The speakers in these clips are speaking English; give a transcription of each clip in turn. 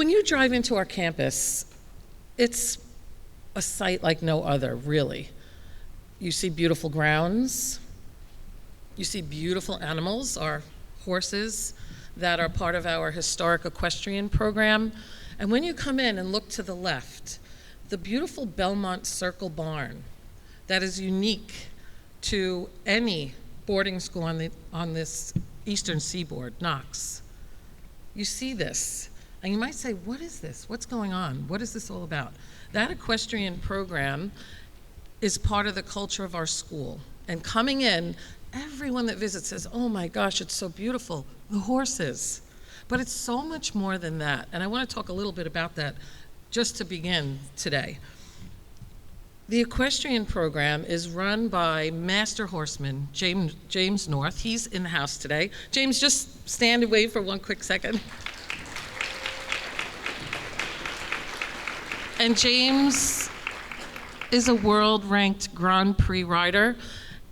When you drive into our campus, it's a sight like no other, really. You see beautiful grounds. You see beautiful animals, our horses that are part of our historic equestrian program. And when you come in and look to the left, the beautiful Belmont Circle barn that is unique to any boarding school on this eastern seaboard, Knox. You see this, and you might say, what is this? What's going on? What is this all about? That equestrian program is part of the culture of our school. And coming in, everyone that visits says, oh my gosh, it's so beautiful, the horses. But it's so much more than that. And I want to talk a little bit about that just to begin today. The equestrian program is run by Master Horseman James North. He's in the house today. James, just stand and wave for one quick second. And James is a world-ranked Grand Prix rider.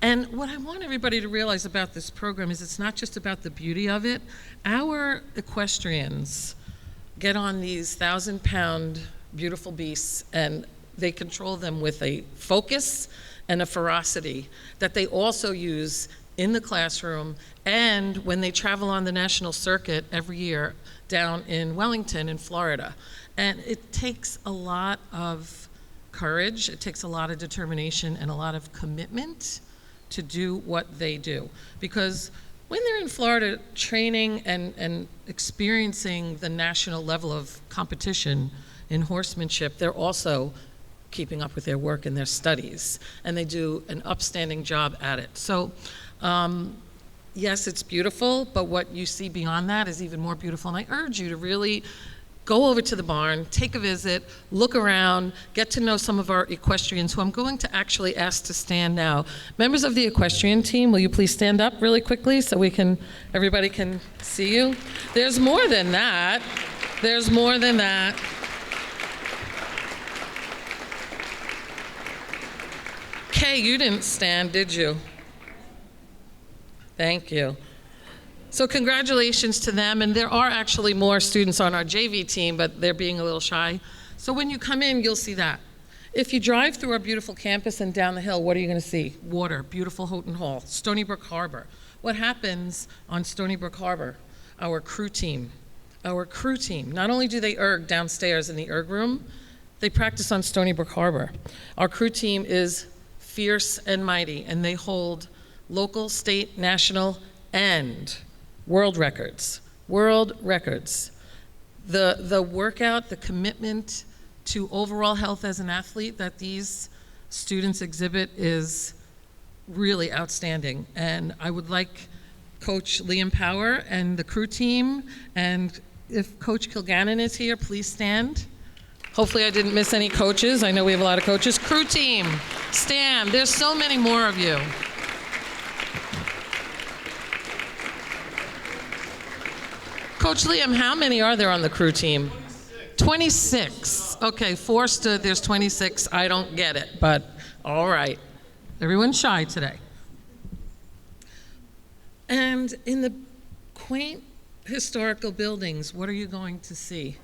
And what I want everybody to realize about this program is it's not just about the beauty of it. Our equestrians get on these 1,000-pound beautiful beasts, and they control them with a focus and a ferocity that they also use in the classroom and when they travel on the national circuit every year down in Wellington in Florida. And it takes a lot of courage, it takes a lot of determination and a lot of commitment to do what they do. Because when they're in Florida training and experiencing the national level of competition in horsemanship, they're also keeping up with their work and their studies, and they do an upstanding job at it. So, yes, it's beautiful, but what you see beyond that is even more beautiful, and I urge you to really go over to the barn, take a visit, look around, get to know some of our equestrians, who I'm going to actually ask to stand now. Members of the equestrian team, will you please stand up really quickly so everybody can see you? There's more than that. There's more than that. Kay, you didn't stand, did you? Thank you. So congratulations to them, and there are actually more students on our JV team, but they're being a little shy. So when you come in, you'll see that. If you drive through our beautiful campus and down the hill, what are you gonna see? Water, beautiful Houghton Hall, Stony Brook Harbor. What happens on Stony Brook Harbor? Our crew team, not only do they erg downstairs in the erg room, they practice on Stony Brook Harbor. Our crew team is fierce and mighty, and they hold local, state, national, and world records. World records. The workout, the commitment to overall health as an athlete that these students exhibit is really outstanding. And I would like Coach Liam Power and the crew team, and if Coach Kilgannon is here, please stand. Hopefully I didn't miss any coaches. I know we have a lot of coaches. Crew team, stand. There's so many more of you. Coach Liam, how many are there on the crew team? 26. Okay, 4 stood, there's 26. I don't get it, but all right. Everyone's shy today. And in the quaint historical buildings, what are you going to see?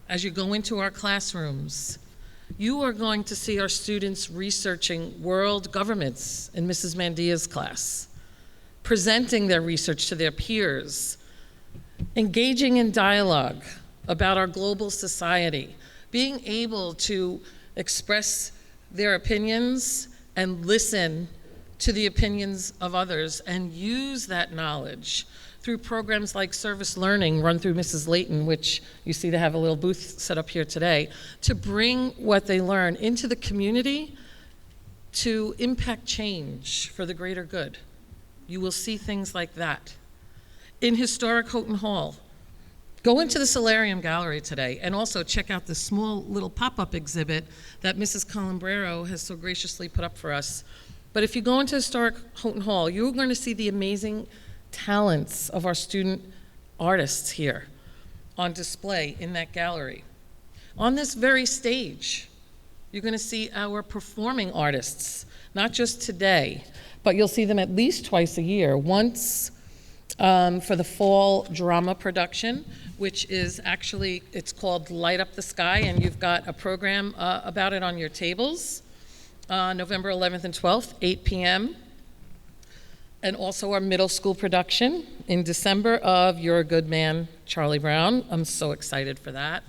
As you go into our classrooms, you are going to see our students researching world governments in Mrs. Mandia's class, presenting their research to their peers, engaging in dialogue about our global society, being able to express their opinions and listen to the opinions of others and use that knowledge through programs like service learning run through Mrs. Layton, which you see they have a little booth set up here today, to bring what they learn into the community to impact change for the greater good. You will see things like that. In historic Houghton Hall, go into the Solarium Gallery today and also check out the small little pop-up exhibit that Mrs. Colombrero has so graciously put up for us. But if you go into historic Houghton Hall, you're going to see the amazing talents of our student artists here on display in that gallery. On this very stage, you're going to see our performing artists, not just today, but you'll see them at least twice a year. Once for the fall drama production, which is actually, it's called Light Up the Sky, and you've got a program about it on your tables, November 11th and 12th, 8 p.m. And also our middle school production in December of You're a Good Man, Charlie Brown. I'm so excited for that.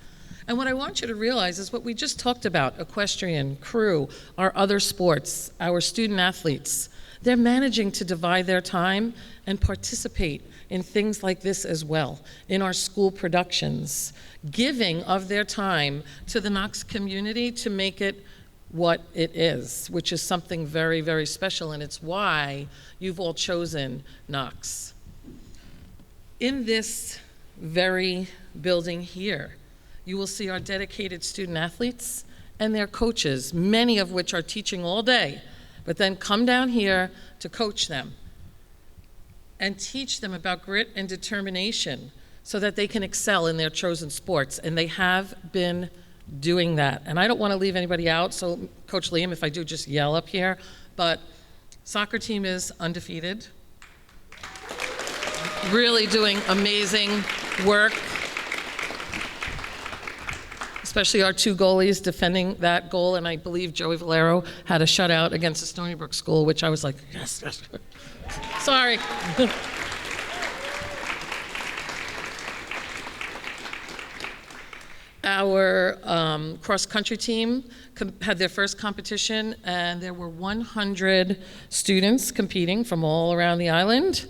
And what I want you to realize is what we just talked about, equestrian, crew, our other sports, our student athletes. They're managing to divide their time and participate in things like this as well, in our school productions, giving of their time to the Knox community to make it what it is, which is something very, very special, and it's why you've all chosen Knox. In this very building here, you will see our dedicated student athletes and their coaches, many of which are teaching all day, but then come down here to coach them and teach them about grit and determination so that they can excel in their chosen sports, and they have been doing that. And I don't want to leave anybody out, so Coach Liam, if I do, just yell up here, but soccer team is undefeated, really doing amazing work, especially our two goalies defending that goal, and I believe Joey Valero had a shutout against the Stony Brook School, which I was like, yes, yes. Sorry. Our cross-country team had their first competition, and there were 100 students competing from all around the island.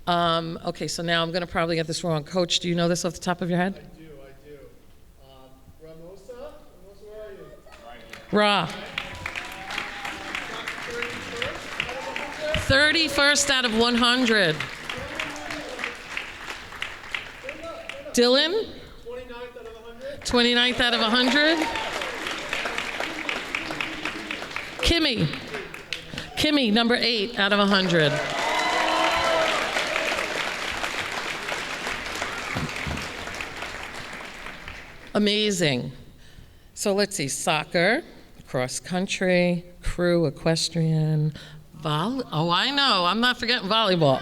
Okay, so now I'm going to probably get this wrong. Coach, do you know this off the top of your head? I do. Ramosa, where are you? Ra. 31st out of 100. Dylan? 29th out of 100. Kimmy, number 8 out of 100. Amazing. So let's see, soccer, cross country, crew, equestrian, oh, I know, I'm not forgetting volleyball.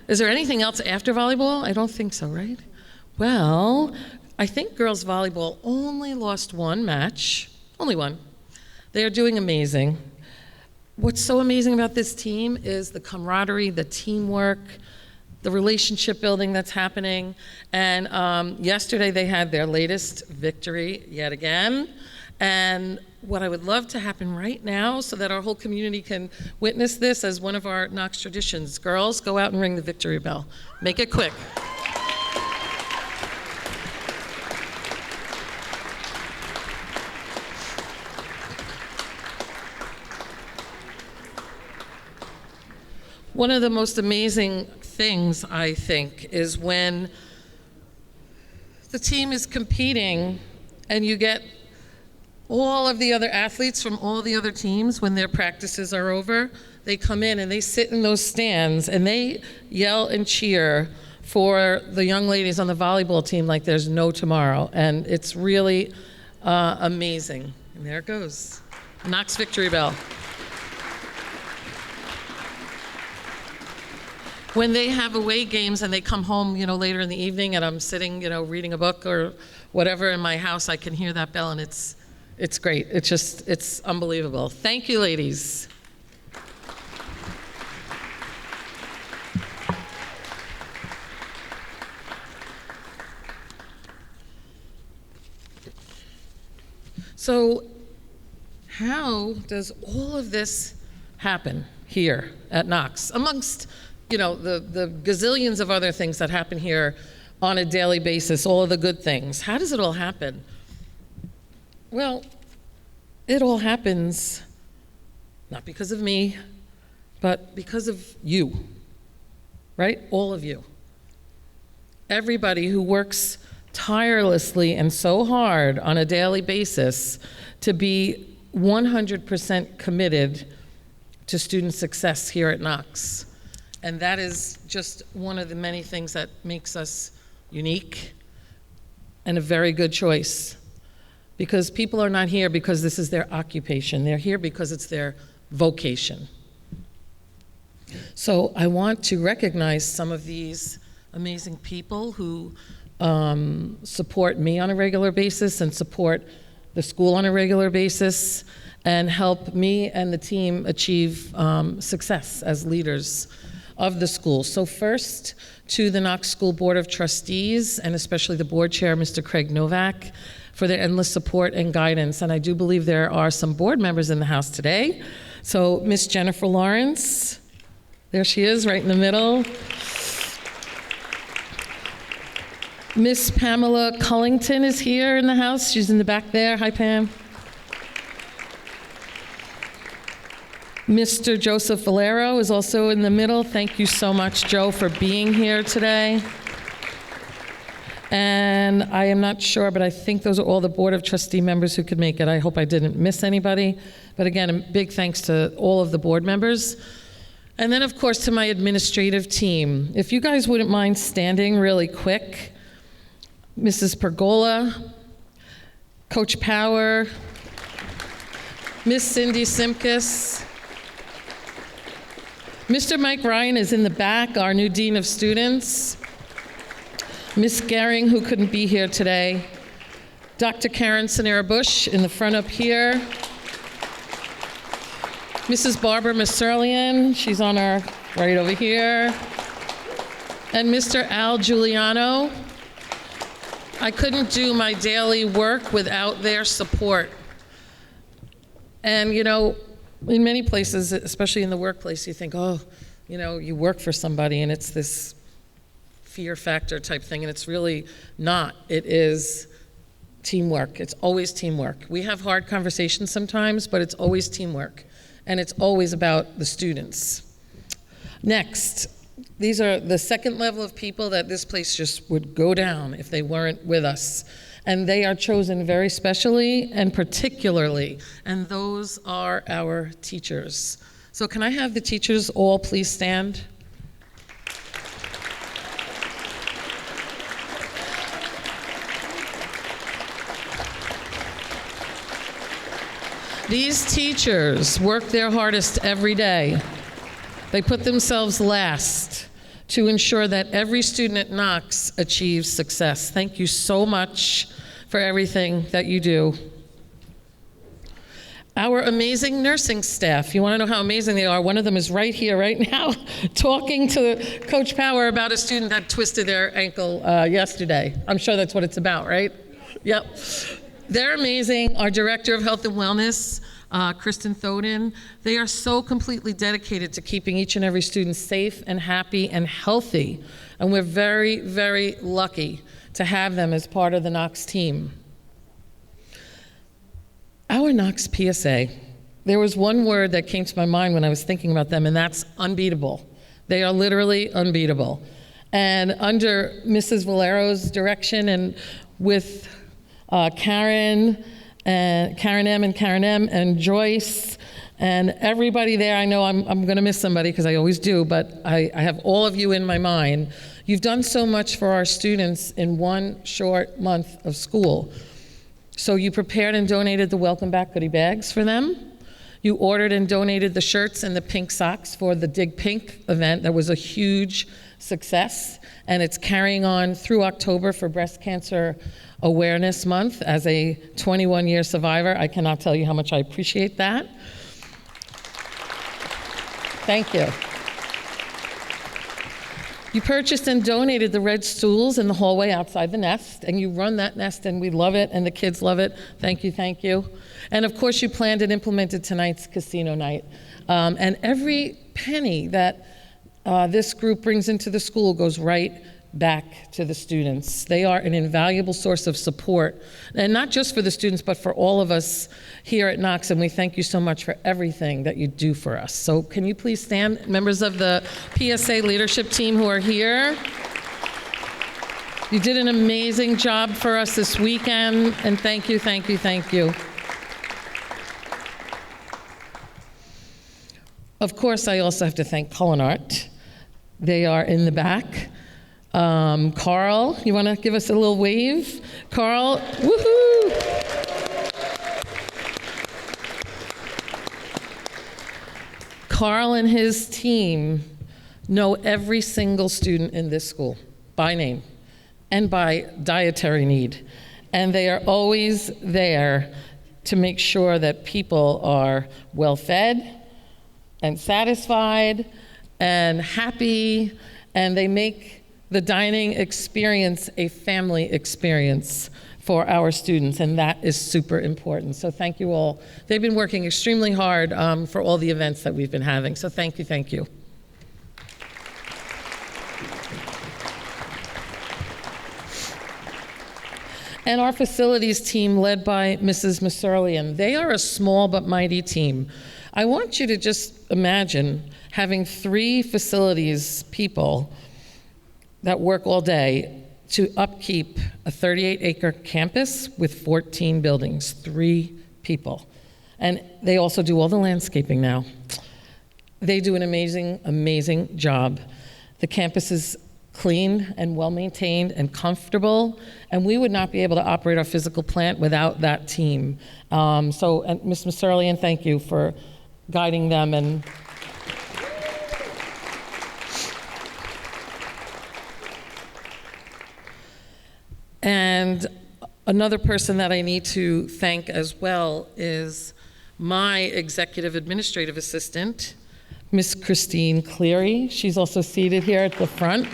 Is there anything else after volleyball? I don't think so, right? Well, I think girls volleyball only lost one match, only one. They are doing amazing. What's so amazing about this team is the camaraderie, the teamwork, the relationship building that's happening. And yesterday they had their latest victory yet again. And what I would love to happen right now so that our whole community can witness this as one of our Knox traditions. Girls, go out and ring the victory bell. Make it quick. One of the most amazing things, I think, is when the team is competing and you get all of the other athletes from all the other teams, when their practices are over, they come in and they sit in those stands and they yell and cheer for the young ladies on the volleyball team like there's no tomorrow. And it's really amazing. And there it goes. Knox victory bell. When they have away games and they come home, later in the evening and I'm sitting, reading a book or whatever in my house, I can hear that bell and it's great. It's unbelievable. Thank you, ladies. So how does all of this happen here at Knox, amongst the gazillions of other things that happen here on a daily basis, all of the good things? How does it all happen? Well, it all happens not because of me, but because of you, right? All of you. Everybody who works tirelessly and so hard on a daily basis to be 100% committed to student success here at Knox. And that is just one of the many things that makes us unique and a very good choice. Because people are not here because this is their occupation. They're here because it's their vocation. So I want to recognize some of these amazing people who support me on a regular basis and support the school on a regular basis and help me and the team achieve success as leaders of the school. So first, to the Knox School Board of Trustees, and especially the board chair, Mr. Craig Novak, for their endless support and guidance. And I do believe there are some board members in the house today. So Miss Jennifer Lawrence, there she is, right in the middle. Miss Pamela Cullington is here in the house. She's in the back there. Hi, Pam. Mr. Joseph Valero is also in the middle. Thank you so much, Joe, for being here today. And I am not sure, but I think those are all the Board of Trustee members who could make it. I hope I didn't miss anybody. But again, a big thanks to all of the board members. And then, of course, to my administrative team. If you guys wouldn't mind standing really quick. Mrs. Pergola, Coach Power, Miss Cindy Simkus. Mr. Mike Ryan is in the back, our new Dean of Students. Miss Gehring, who couldn't be here today. Dr. Karen Sanera Bush in the front up here. Mrs. Barbara Maserlian, she's on our right over here. And Mr. Al Giuliano. I couldn't do my daily work without their support. And you know, in many places, especially in the workplace, you think, oh, you know, you work for somebody and it's this fear factor type thing, and it's really not. It is teamwork. It's always teamwork. We have hard conversations sometimes, but it's always teamwork. And it's always about the students. Next, these are the second level of people that this place just would go down if they weren't with us. And they are chosen very specially and particularly, and those are our teachers. So can I have the teachers all please stand? These teachers work their hardest every day. They put themselves last to ensure that every student at Knox achieves success. Thank you so much for everything that you do. Our amazing nursing staff, you want to know how amazing they are? One of them is right here, right now, talking to Coach Power about a student that twisted their ankle yesterday. I'm sure that's what it's about, right? Yep. They're amazing. Our Director of Health and Wellness, Kristen Thoden, they are so completely dedicated to keeping each and every student safe and happy and healthy. And we're very, very lucky to have them as part of the Knox team. Our Knox PSA, there was one word that came to my mind when I was thinking about them, and that's unbeatable. They are literally unbeatable. And under Mrs. Valero's direction and with Karen M and Joyce and everybody there, I know I'm going to miss somebody because I always do, but I have all of you in my mind. You've done so much for our students in one short month of school. So you prepared and donated the welcome back goodie bags for them. You ordered and donated the shirts and the pink socks for the Dig Pink event. That was a huge success, and it's carrying on through October for Breast Cancer Awareness Month. As a 21-year survivor, I cannot tell you how much I appreciate that. Thank you. You purchased and donated the red stools in the hallway outside the nest, and you run that nest, and we love it, and the kids love it. Thank you, thank you. And of course, you planned and implemented tonight's casino night. And every penny that this group brings into the school goes right back to the students. They are an invaluable source of support, and not just for the students, but for all of us here at Knox, and we thank you so much for everything that you do for us. So can you please stand, members of the PSA leadership team who are here? You did an amazing job for us this weekend, and thank you, thank you, thank you. Of course, I also have to thank Culinart. They are in the back. Carl, you want to give us a little wave? Carl, woohoo! Carl and his team know every single student in this school by name and by dietary need. And they are always there to make sure that people are well-fed and satisfied and happy, and they make the dining experience a family experience for our students, and that is super important. So thank you all. They've been working extremely hard for all the events that we've been having, so thank you, thank you. And our facilities team led by Mrs. Maserlian. They are a small but mighty team. I want you to just imagine having 3 facilities people that work all day to upkeep a 38-acre campus with 14 buildings, 3 people. And they also do all the landscaping now. They do an amazing, amazing job. The campus is clean and well-maintained and comfortable, and we would not be able to operate our physical plant without that team. And Ms. Maserlian, thank you for guiding them. And another person that I need to thank as well is my executive administrative assistant, Miss Christine Cleary. She's also seated here at the front.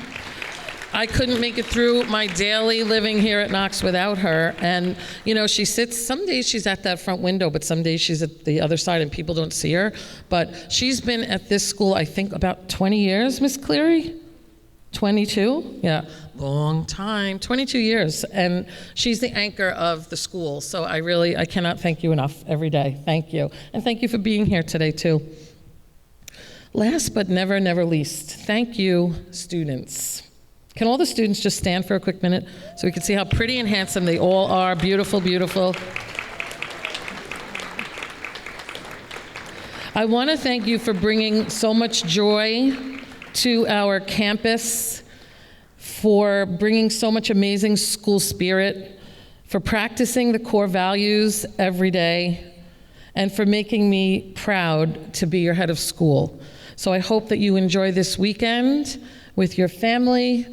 I couldn't make it through my daily living here at Knox without her. And, you know, she sits, some days she's at that front window, but some days she's at the other side and people don't see her. But she's been at this school, I think, about 20 years, Miss Cleary? 22? Yeah, long time, 22 years. And she's the anchor of the school. So I cannot thank you enough every day. Thank you. And thank you for being here today, too. Last but never least, thank you, students. Can all the students just stand for a quick minute so we can see how pretty and handsome they all are? Beautiful, beautiful. I want to thank you for bringing so much joy to our campus, for bringing so much amazing school spirit, for practicing the core values every day, and for making me proud to be your head of school. So I hope that you enjoy this weekend with your family,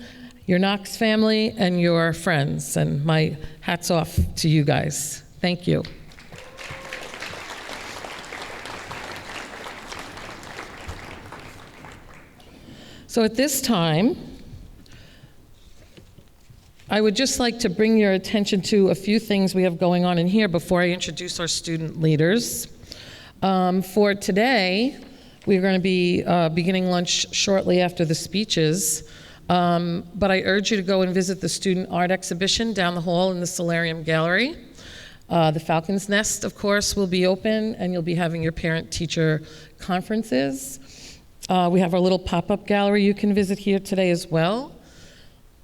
your Knox family, and your friends. And my hat's off to you guys. Thank you. So at this time, I would just like to bring your attention to a few things we have going on in here before I introduce our student leaders. For today, we're going to be beginning lunch shortly after the speeches, but I urge you to go and visit the student art exhibition down the hall in the Solarium Gallery. The Falcon's Nest, of course, will be open, and you'll be having your parent-teacher conferences. We have our little pop-up gallery you can visit here today as well.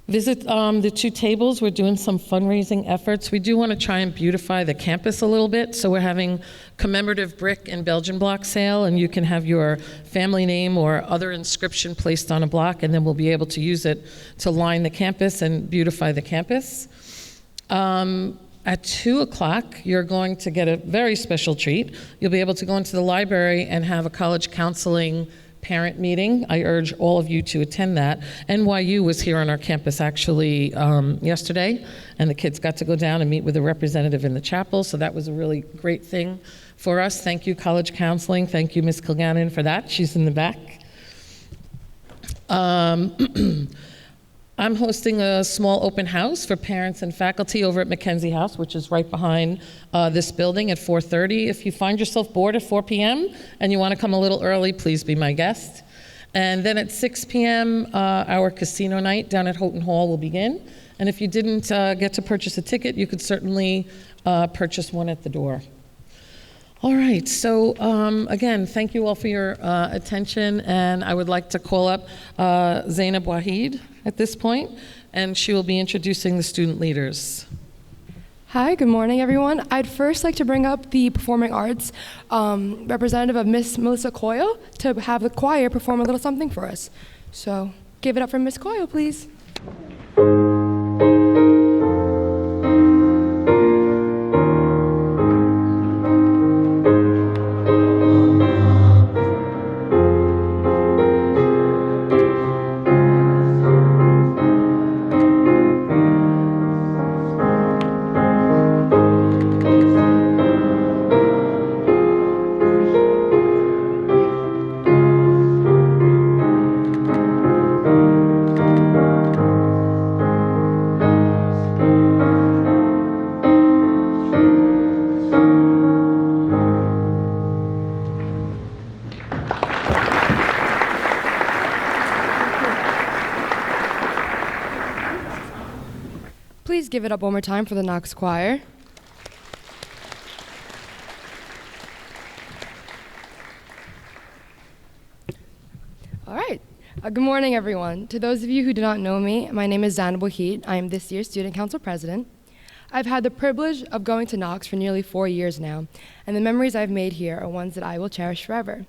Visit the 2 tables. We're doing some fundraising efforts. We do want to try and beautify the campus a little bit, so we're having commemorative brick and Belgian block sale, and you can have your family name or other inscription placed on a block, and then we'll be able to use it to line the campus and beautify the campus. At 2 o'clock, you're going to get a very special treat. You'll be able to go into the library and have a college counseling parent meeting. I urge all of you to attend that. NYU was here on our campus actually yesterday, and the kids got to go down and meet with a representative in the chapel, so that was a really great thing for us. Thank you, College Counseling. Thank you, Ms. Kilgannon, for that. She's in the back. I'm hosting a small open house for parents and faculty over at Mackenzie House, which is right behind this building at 4:30. If you find yourself bored at 4 p.m. and you want to come a little early, please be my guest. And then at 6 p.m., our casino night down at Houghton Hall will begin. And if you didn't get to purchase a ticket, you could certainly purchase one at the door. All right, so again, thank you all for your attention, and I would like to call up Zainab Wahid at this point, and she will be introducing the student leaders. Hi, good morning, everyone. I'd first like to bring up the performing arts representative of Miss Melissa Coyle to have the choir perform a little something for us. So give it up for Miss Coyle, please. please give it up one more time for the Knox Choir. All right. Good morning, everyone. To those of you who do not know me, my name is Zanab Wahid. I am this year's Student Council President. I've had the privilege of going to Knox for nearly 4 years now, and the memories I've made here are ones that I will cherish forever.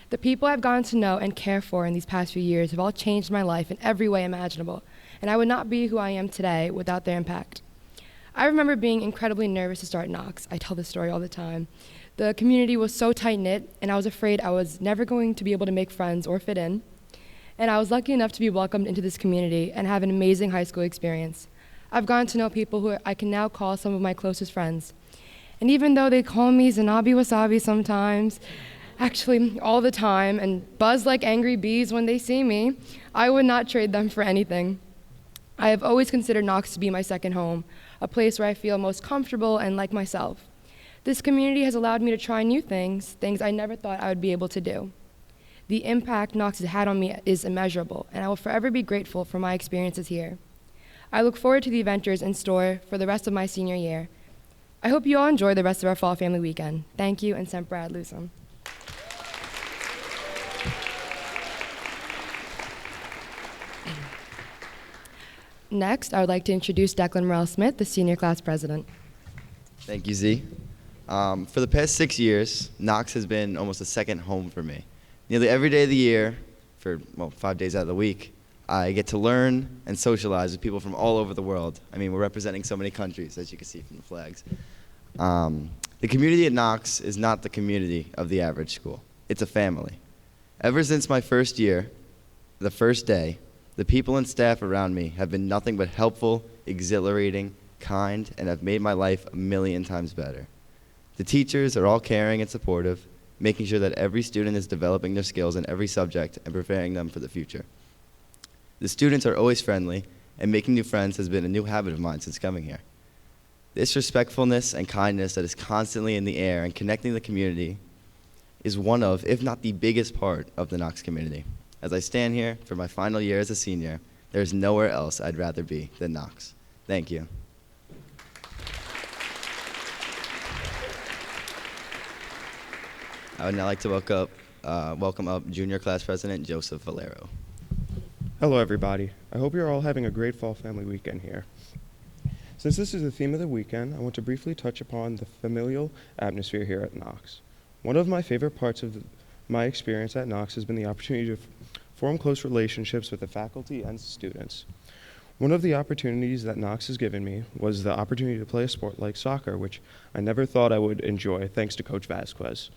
The people I've gotten to know and care for in these past few years have all changed my life in every way imaginable, and I would not be who I am today without their impact. I remember being incredibly nervous to start Knox. I tell this story all the time. The community was so tight-knit, and I was afraid I was never going to be able to make friends or fit in. And I was lucky enough to be welcomed into this community and have an amazing high school experience. I've gotten to know people who I can now call some of my closest friends. And even though they call me Zanabi Wasabi sometimes, actually all the time, and buzz like angry bees when they see me, I would not trade them for anything. I have always considered Knox to be my second home, a place where I feel most comfortable and like myself. This community has allowed me to try new things I never thought I would be able to do. The impact Knox has had on me is immeasurable, and I will forever be grateful for my experiences here. I look forward to the adventures in store for the rest of my senior year. I hope you all enjoy the rest of our fall family weekend. Thank you, and Semper Ad Lucem. Next, I would like to introduce Declan Morrell-Smith, the senior class president. Thank you, Z. For the past 6 years, Knox has been almost a second home for me. Nearly every day of the year, for 5 days out of the week, I get to learn and socialize with people from all over the world. I mean, we're representing so many countries, as you can see from the flags. The community at Knox is not the community of the average school. It's a family. Ever since my first year, the first day, the people and staff around me have been nothing but helpful, exhilarating, kind, and have made my life a million times better. The teachers are all caring and supportive, making sure that every student is developing their skills in every subject and preparing them for the future. The students are always friendly, and making new friends has been a new habit of mine since coming here. This respectfulness and kindness that is constantly in the air and connecting the community is one of, if not the biggest part of the Knox community. As I stand here for my final year as a senior, there's nowhere else I'd rather be than Knox. Thank you. I would now like to welcome up Junior Class President Joseph Valero. Hello, everybody. I hope you're all having a great fall family weekend here. Since this is the theme of the weekend, I want to briefly touch upon the familial atmosphere here at Knox. One of my favorite parts of my experience at Knox has been the opportunity to form close relationships with the faculty and students. One of the opportunities that Knox has given me was the opportunity to play a sport like soccer, which I never thought I would enjoy, thanks to Coach Vasquez,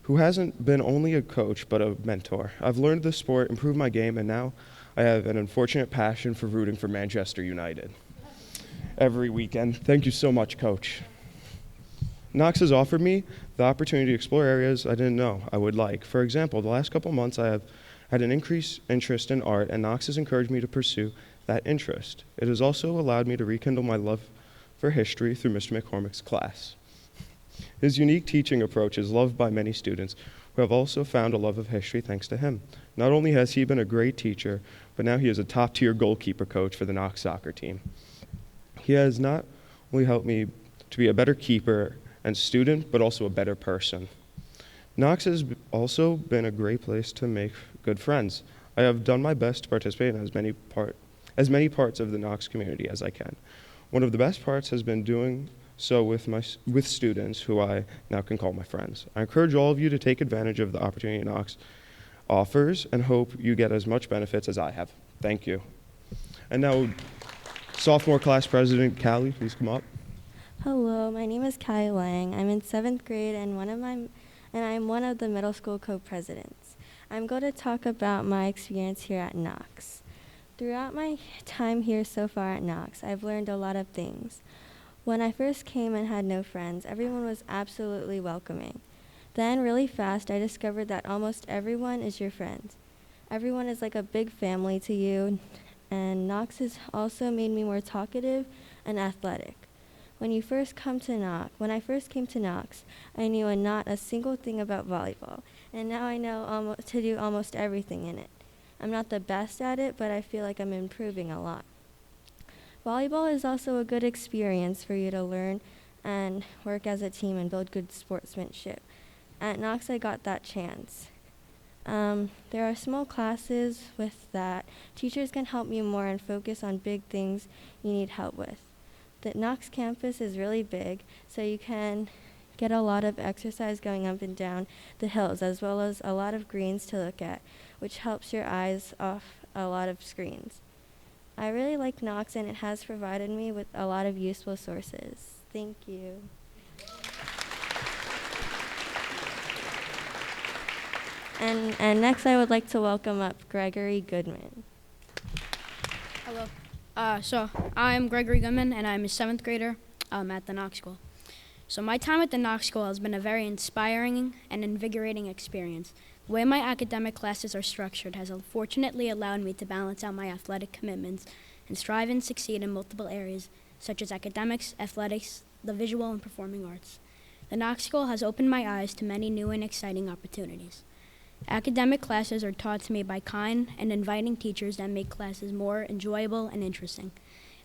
who hasn't been only a coach but a mentor. I've learned the sport, improved my game, and now I have an unfortunate passion for rooting for Manchester United every weekend. Thank you so much, Coach. Knox has offered me the opportunity to explore areas I didn't know I would like. For example, the last couple months I have had an increased interest in art, and Knox has encouraged me to pursue that interest. It has also allowed me to rekindle my love for history through Mr. McCormick's class. His unique teaching approach is loved by many students who have also found a love of history thanks to him. Not only has he been a great teacher, but now he is a top-tier goalkeeper coach for the Knox soccer team. He has not only helped me to be a better keeper and student, but also a better person. Knox has also been a great place to make good friends. I have done my best to participate in as many parts of the Knox community as I can. One of the best parts has been doing so with students who I now can call my friends. I encourage all of you to take advantage of the opportunity Knox offers and hope you get as much benefits as I have. Thank you. And now, sophomore class president Callie, please come up. Hello, my name is Kai Lang. I'm in 7th grade and I'm one of the middle school co-presidents. I'm going to talk about my experience here at Knox. Throughout my time here so far at Knox, I've learned a lot of things. When I first came and had no friends, everyone was absolutely welcoming. Then, really fast, I discovered that almost everyone is your friend. Everyone is like a big family to you, and Knox has also made me more talkative and athletic. When I first came to Knox, I knew not a single thing about volleyball, and now I know to do almost everything in it. I'm not the best at it, but I feel like I'm improving a lot. Volleyball is also a good experience for you to learn and work as a team and build good sportsmanship. At Knox, I got that chance. There are small classes with that. Teachers can help you more and focus on big things you need help with. The Knox campus is really big, so you can get a lot of exercise going up and down the hills, as well as a lot of greens to look at, which helps your eyes off a lot of screens. I really like Knox, and it has provided me with a lot of useful sources. Thank you. And next I would like to welcome up Gregory Goodman. Hello. So I'm Gregory Goodman, and I'm a 7th grader at the Knox School. So my time at the Knox School has been a very inspiring and invigorating experience. The way my academic classes are structured has unfortunately allowed me to balance out my athletic commitments and strive and succeed in multiple areas, such as academics, athletics, the visual and performing arts. The Knox School has opened my eyes to many new and exciting opportunities. Academic classes are taught to me by kind and inviting teachers that make classes more enjoyable and interesting.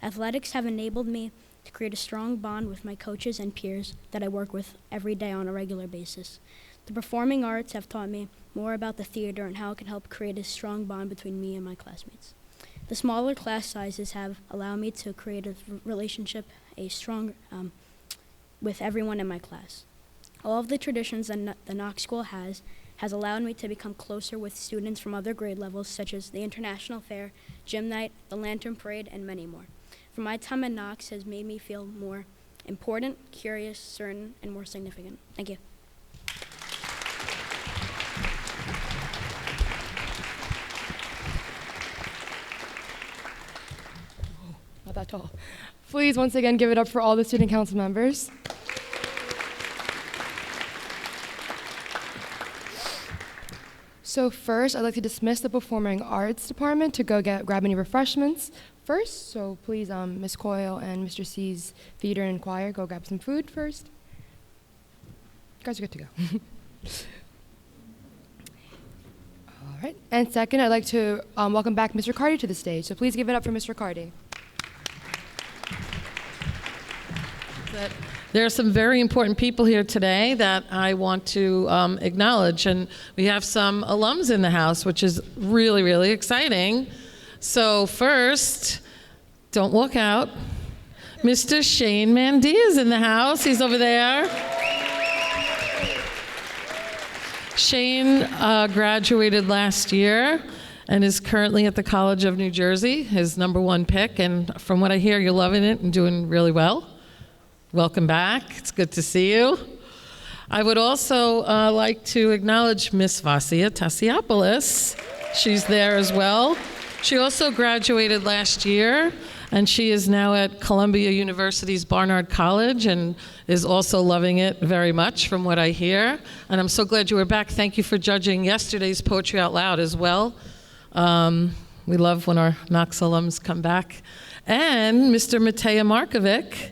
Athletics have enabled me to create a strong bond with my coaches and peers that I work with every day on a regular basis. The performing arts have taught me more about the theater and how it can help create a strong bond between me and my classmates. The smaller class sizes have allowed me to create a relationship, with everyone in my class. All of the traditions that the Knox School has allowed me to become closer with students from other grade levels, such as the International Fair, Gym Night, the Lantern Parade, and many more. For my time at Knox has made me feel more important, curious, certain, and more significant. Thank you. Not that tall. Please, once again, give it up for all the student council members. So first, I'd like to dismiss the Performing Arts Department to go grab any refreshments first. So please, Ms. Coyle and Mr. C's Theater and Choir, go grab some food first. You guys are good to go. All right. And second, I'd like to welcome back Mr. Cardy to the stage. So please give it up for Mr. Cardy. There are some very important people here today that I want to acknowledge, and we have some alums in the house, which is really, really exciting. So first, don't walk out. Mr. Shane Mandy is in the house. He's over there. Shane graduated last year and is currently at the College of New Jersey, his #1 pick, and from what I hear, you're loving it and doing really well. Welcome back. It's good to see you. I would also like to acknowledge Miss Vasia Tassiopoulos. She's there as well. She also graduated last year, and she is now at Columbia University's Barnard College and is also loving it very much from what I hear. And I'm so glad you were back. Thank you for judging yesterday's Poetry Out Loud as well. We love when our Knox alums come back. And Mr. Mateja Markovic.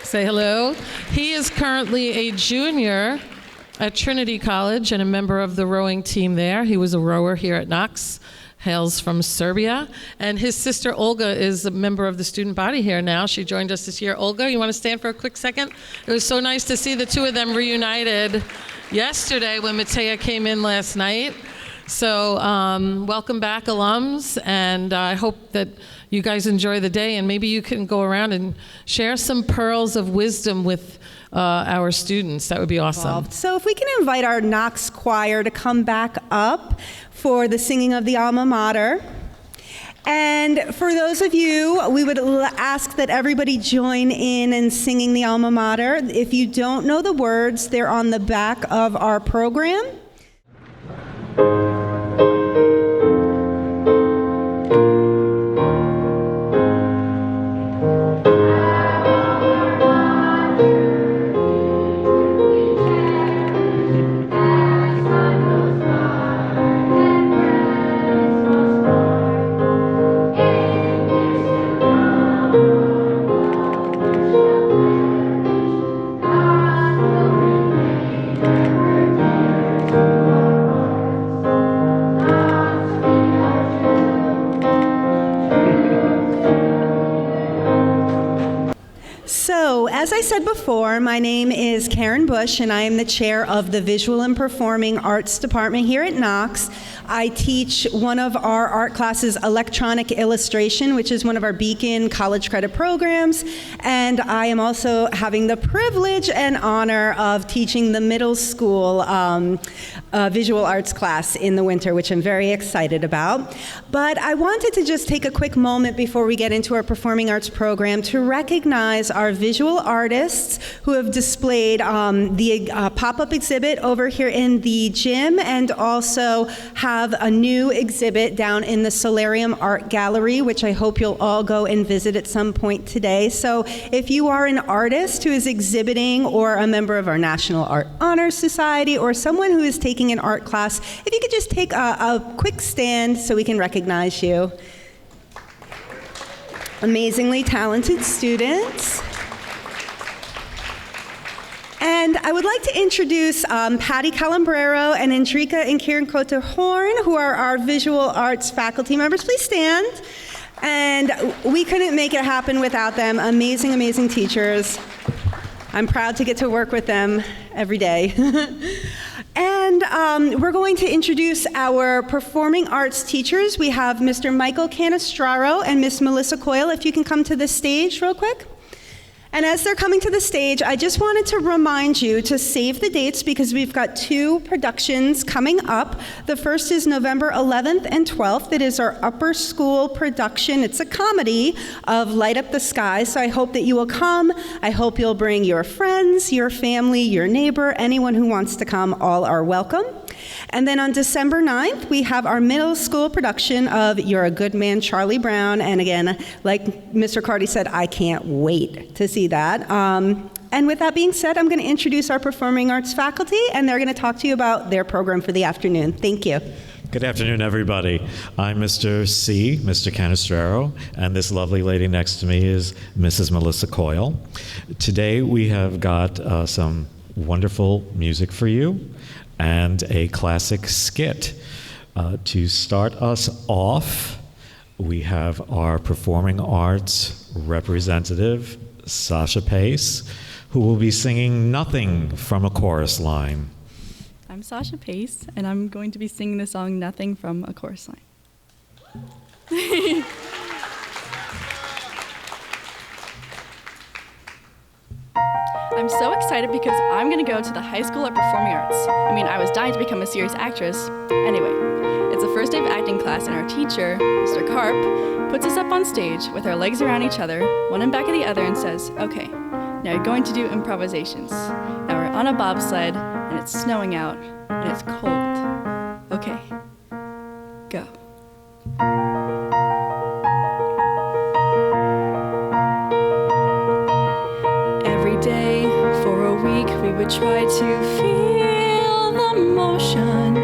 Say hello. He is currently a junior at Trinity College and a member of the rowing team there. He was a rower here at Knox, hails from Serbia. And his sister Olga is a member of the student body here now. She joined us this year. Olga, you want to stand for a quick second? It was so nice to see the two of them reunited yesterday when Mateja came in last night. So welcome back, alums, and I hope that you guys enjoy the day, and maybe you can go around and share some pearls of wisdom with our students. That would be awesome. So if we can invite our Knox choir to come back up for the singing of the alma mater. And for those of you, we would ask that everybody join in singing the alma mater. If you don't know the words, they're on the back of our program. So, as I said before, my name is Karen Bush, and I am the chair of the Visual and Performing Arts Department here at Knox. I teach one of our art classes, Electronic Illustration, which is one of our Beacon college credit programs, and I am also having the privilege and honor of teaching the middle school visual arts class in the winter, which I'm very excited about. But I wanted to just take a quick moment before we get into our performing arts program to recognize our visual artists who have displayed the pop-up exhibit over here in the gym, and also have a new exhibit down in the Solarium Art Gallery, which I hope you'll all go and visit at some point today. So if you are an artist who is exhibiting, or a member of our National Art Honor Society, or someone who is taking an art class, if you could just take a quick stand so we can recognize you. Amazingly talented students. And I would like to introduce Patty Calambrero and Enrica and Kieran Cote-Horn, who are our visual arts faculty members. Please stand. And we couldn't make it happen without them. Amazing, amazing teachers. I'm proud to get to work with them every day. And we're going to introduce our performing arts teachers. We have Mr. Michael Canistraro and Miss Melissa Coyle. If you can come to the stage real quick. And as they're coming to the stage, I just wanted to remind you to save the dates, because we've got 2 productions coming up. The first is November 11th and 12th. It is our upper school production. It's a comedy of Light Up the Sky, so I hope that you will come. I hope you'll bring your friends, your family, your neighbor, anyone who wants to come. All are welcome. And then on December 9th, we have our middle school production of You're a Good Man, Charlie Brown. And again, like Mr. Carty said, I can't wait to see that. And with that being said, I'm going to introduce our performing arts faculty, and they're going to talk to you about their program for the afternoon. Thank you. Good afternoon, everybody. I'm Mr. C, Mr. Canistraro, and this lovely lady next to me is Mrs. Melissa Coyle. Today we have got some wonderful music for you and a classic skit. To start us off, we have our performing arts representative, Sasha Pace, who will be singing Nothing from a chorus line. I'm Sasha Pace, and I'm going to be singing the song Nothing from a chorus line. I'm so excited because I'm going to go to the High School of Performing Arts. I was dying to become a serious actress. Anyway, it's the first day of acting class, and our teacher, Mr. Karp, puts us up on stage with our legs around each other, one in back of the other, and says, okay, now you're going to do improvisations. Now we're on a bobsled, and it's snowing out, and it's cold. Okay, go. Every day for a week we would try to feel the motion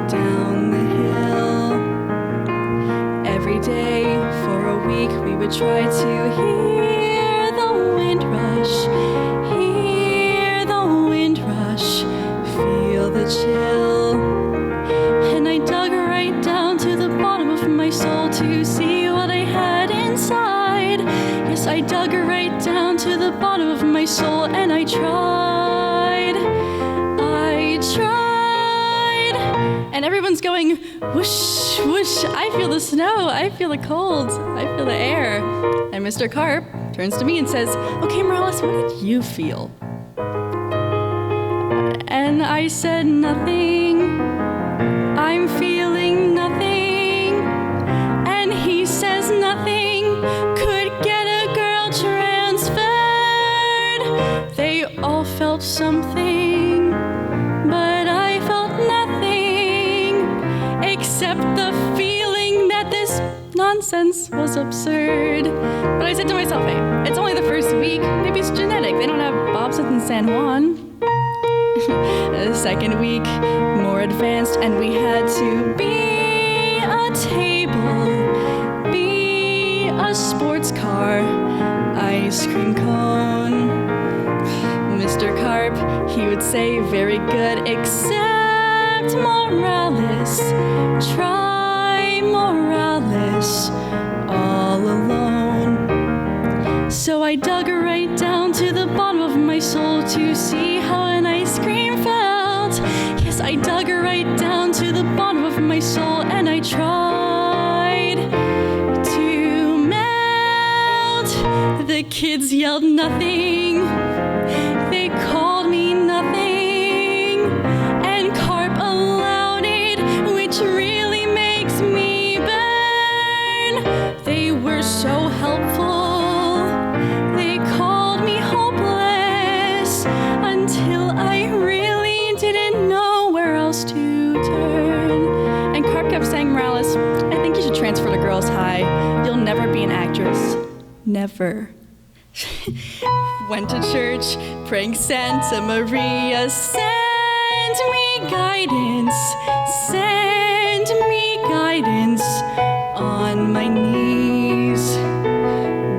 down the hill. Every day for a week we would try to hear the wind rush, feel the chill. And I dug right down to the bottom of my soul to see what I had inside. Yes, I dug right down to the bottom of my soul, and I tried. And everyone's going, whoosh, whoosh, I feel the snow, I feel the cold, I feel the air. And Mr. Karp turns to me and says, okay, Morales, what did you feel? And I said, nothing, I'm feeling nothing. And he says, nothing could get a girl transferred. They all felt something, but I felt nothing, except the feeling that this nonsense was absurd. But I said to myself, hey, it's only the first week, maybe it's genetic, they don't have bobsleds in San Juan. The second week, more advanced, and we had to be a table, be a sports car, ice cream cone. Mr. Karp, he would say, very good, except Morales, try Morales. all alone. So I dug right down to the bottom of my soul to see how an ice cream felt. Yes, I dug right down to the bottom of my soul, and I tried to melt. The kids yelled nothing. They called me nothing. And carp allowed it, which really makes me burn. They were so helpful. They called me hopeless until I really didn't know where else to turn. And Carp kept saying, Morales, I think you should transfer to Girls High. You'll never be an actress. Never. Went to church, praying Santa Maria, send me guidance, send me guidance on my knees.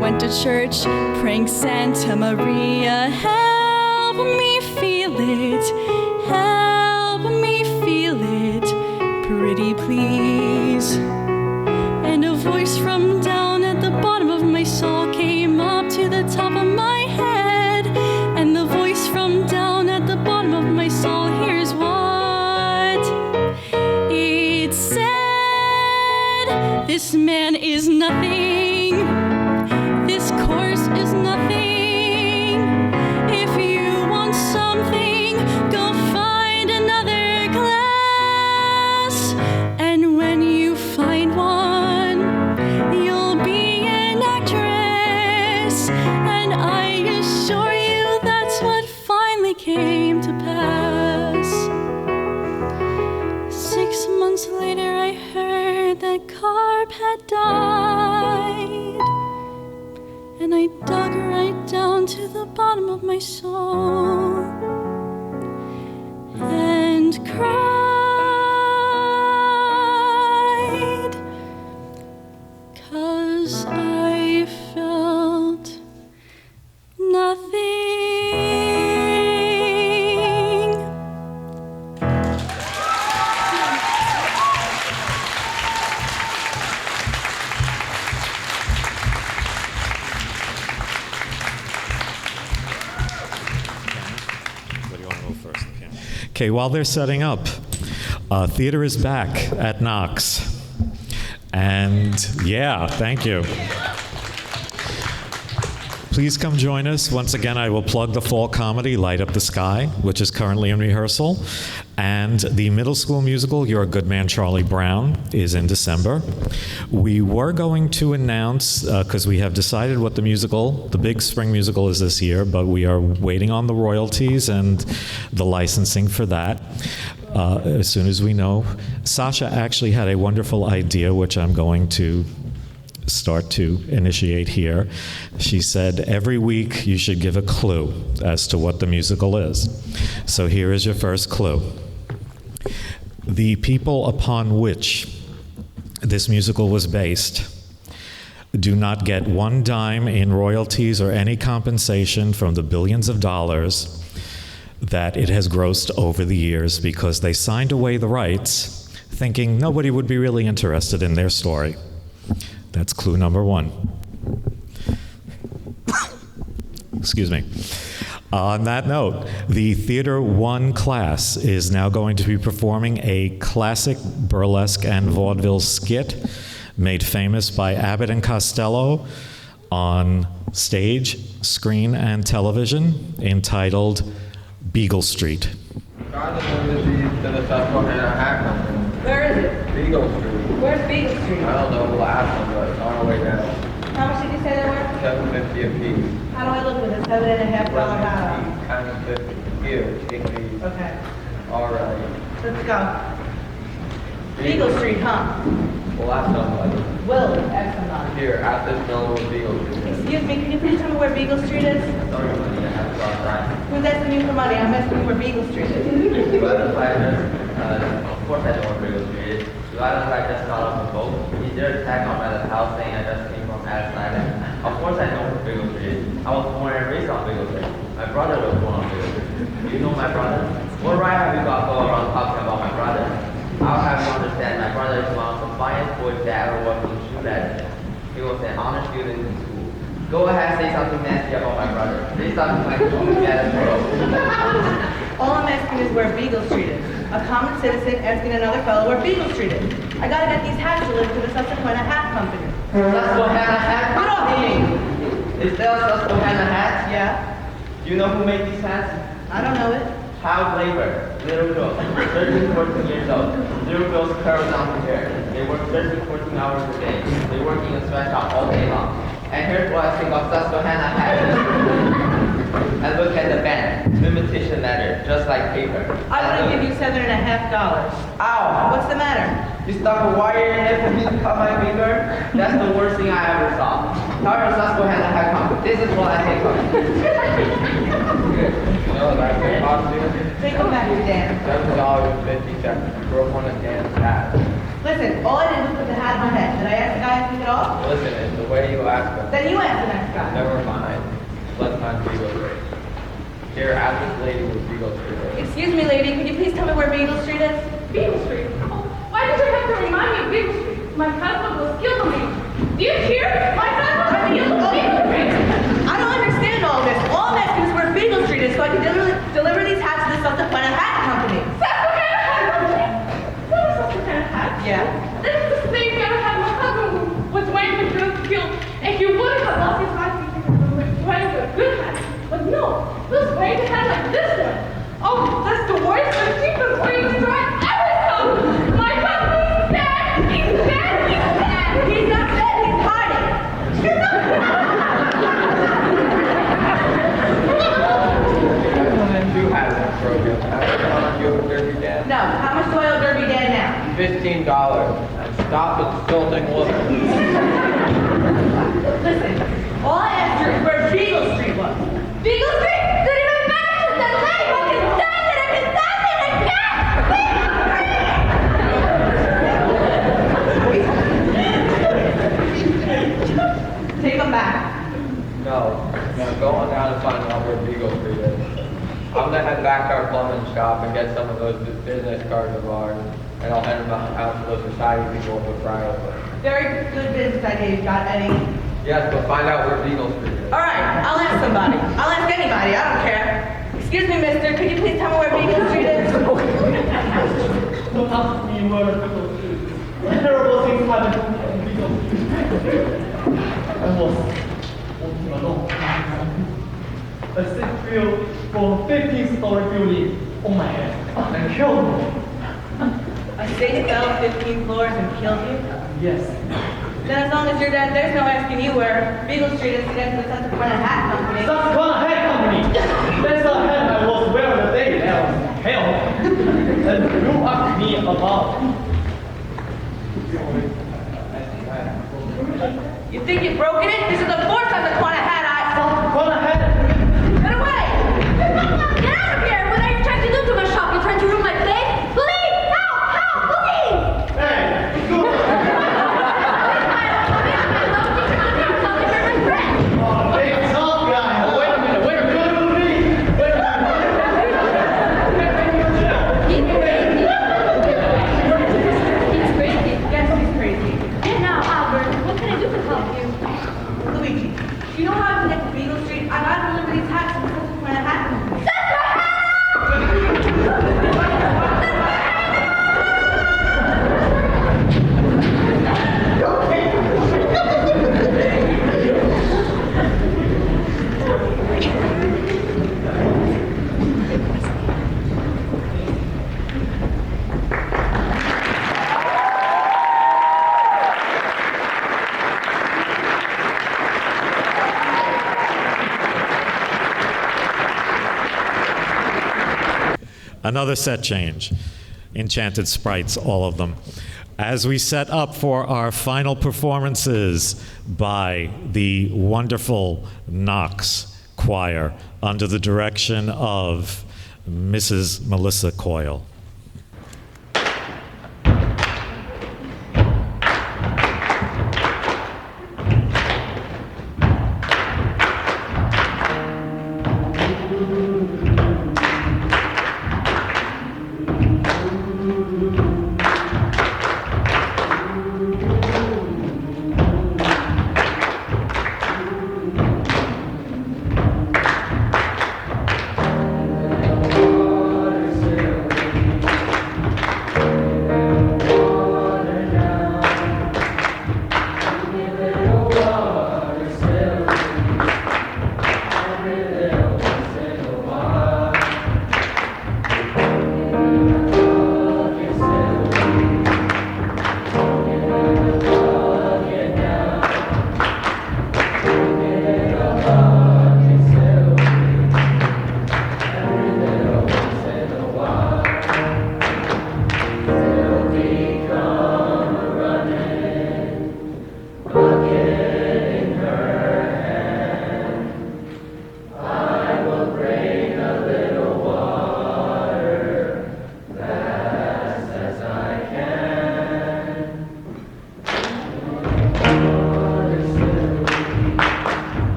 Went to church, praying Santa Maria, help me feel it, help me feel it, pretty please. And a voice from down at the bottom of my soul came up to the top of my head. And the voice from down at the bottom of my soul, here's what it said. This man is nothing. This course is nothing. If you want something, go find another class. And when you find one, you'll be an actress. And I assure you that's what finally came to pass. 6 months later, I heard that Carp had died. And I dug right down to the bottom of my soul and cried, 'cause I felt nothing. What do you want to go first? Okay, while they're setting up, theater is back at Knox. And yeah, thank you. Please come join us. Once again, I will plug the fall comedy, Light Up the Sky, which is currently in rehearsal. And the middle school musical, You're a Good Man, Charlie Brown, is in December. We were going to announce, because we have decided what the musical, the big spring musical is this year, but we are waiting on the royalties and the licensing for that. As soon as we know. Sasha actually had a wonderful idea, which I'm going to start to initiate here. She said, every week you should give a clue as to what the musical is. So here is your first clue. The people upon which this musical was based do not get one dime in royalties or any compensation from the billions of dollars that it has grossed over the years because they signed away the rights thinking nobody would be really interested in their story. That's clue number one. Excuse me. On that note, the Theater 1 class is now going to be performing a classic burlesque and vaudeville skit made famous by Abbott and Costello on stage, screen, and television entitled Beagle Street. Where is it? Beagle Street. Where's Beagle Street? I don't know. We'll ask them, but it's on our way down. How much did you say they were? $7.50 a piece. How do I look with it? $7.50 bottle? Kind of 50. Here, take these. Okay. All right. Let's go. Beagle Street, huh? We'll ask somebody. Will ask somebody. Here, at this middle of Beagle Street. Excuse me, can you please tell me where Beagle Street is? Sorry, money. I have to go outside. Who's asking you for money? I'm asking you where Beagle Street is. Do I look like this? Of course I know where Beagle Street is. Do I look like I just got off the boat? Is there a tag on my house saying I just came from Adams Island? Of course I know where Beagle Street is. I was born and raised on Beagle Street. My brother was born on Beagle Street. Do you know my brother? What right have you got going around talking about my brother? I'll have you understand, my brother is one of the finest boys that ever worked in the shoe that he was an honor student in school. Go ahead, say something nasty about my brother. Say something like, oh, yeah, All I'm asking is where Beagle Street is. A common citizen asking another fellow where Beagle Street is. I gotta get these hats delivered to the Susquehanna Hat Company. Susquehanna Hat Get off me! Is there a Susquehanna hat? Yeah? Do you know who made these hats? I don't know it. Child labor, little girls, 13, 14 years old. Little girls curl down to hair. They work 13, 14 hours a day. They work in a sweatshop all day long. And here's what I think of Susquehanna hats. And look at the band, imitation leather, just like paper. I'm gonna give you $7.50. Ow! What's the matter? You stuck a wire in it for me to cut my finger? That's the worst thing I ever saw. Tell your Susquehanna hat company. This is what I take from you. No, that's a costume. Take them back, Dan. $7.50. Broke one of Dan's hats. Listen, all I did was put the hat on my head. Did I ask the guy to take it off? Listen, it's the way you ask them. Then you ask the next guy. Never mind. Let's not Beagle Street. Here, ask this lady where Beagle Street is. Excuse me, lady. Could you please tell me where Beagle Street is? Beagle Street? Oh, why did you have to remind me of Beagle Street? My husband was killed on me. Do you hear? My husband was killed on Beagle Street. I don't understand all this. All I'm asking is where Beagle Street is so I can deliver these hats to the Susquehanna Hat Company. Susquehanna Hat Company? What is Susquehanna Hat? Yeah? This is the same kind of hat my husband was wearing when he was killed, and he would have lost his life if he was wearing a good hat. But no, he was wearing a hat like this one. Oh, that's the worst and cheapest way to try ever come. My husband is dead. He's dead. He's dead. He's not dead. He's hiding. Two hats in program. How much do you owe Derby Dan? No. How much do I owe Derby Dan now? $15. And stop insulting women. Listen, all I asked you is where Beagle Street was. Beagle Street? Didn't even mention that lady who can stand it and can stand it again! Take them back. No, go on down and find out where Beagle Street is. I'm gonna head back to our plumbing shop and get some of those business cards of ours, and I'll hand them out to those society people for Friday. Very good business idea. You got any? Yes, but find out where Beagle Street is. All right, I'll ask somebody. I'll ask anybody. I don't care. Excuse me, mister. Could you please tell me where Beagle Street is? Don't ask me where Beagle Street is. Terrible things happened on Beagle Street. I was walking along. A sick field from 15-story building on my head and killed me. A saint fell 15 floors and killed you? Yes. Then as long as you're dead, there's no asking you where Beagle Street is to get to the Susquehanna Hat Company. Susquehanna Hat Company! That's the hat I was wearing the day that I was hell. And you asked me about. You think you've broken it? This is the fourth Susquehanna hat Susquehanna hat? Get away! Get out of here! What are you trying to do to my shop? You're trying to ruin my place? Police! Help! Help! Police! Hey! Go! Another set change. Enchanted sprites, all of them. As we set up for our final performances by the wonderful Knox Choir under the direction of Mrs. Melissa Coyle.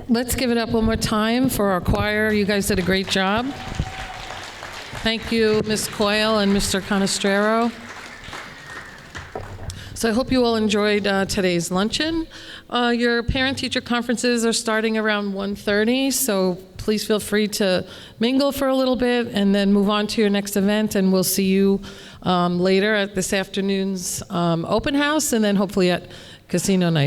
Let's give it up one more time for our choir. You guys did a great job. Thank you, Ms. Coyle and Mr. Canestraro. So I hope you all enjoyed today's luncheon. Your parent-teacher conferences are starting around 1:30, so please feel free to mingle for a little bit and then move on to your next event, and we'll see you later at this afternoon's open house and then hopefully at casino night.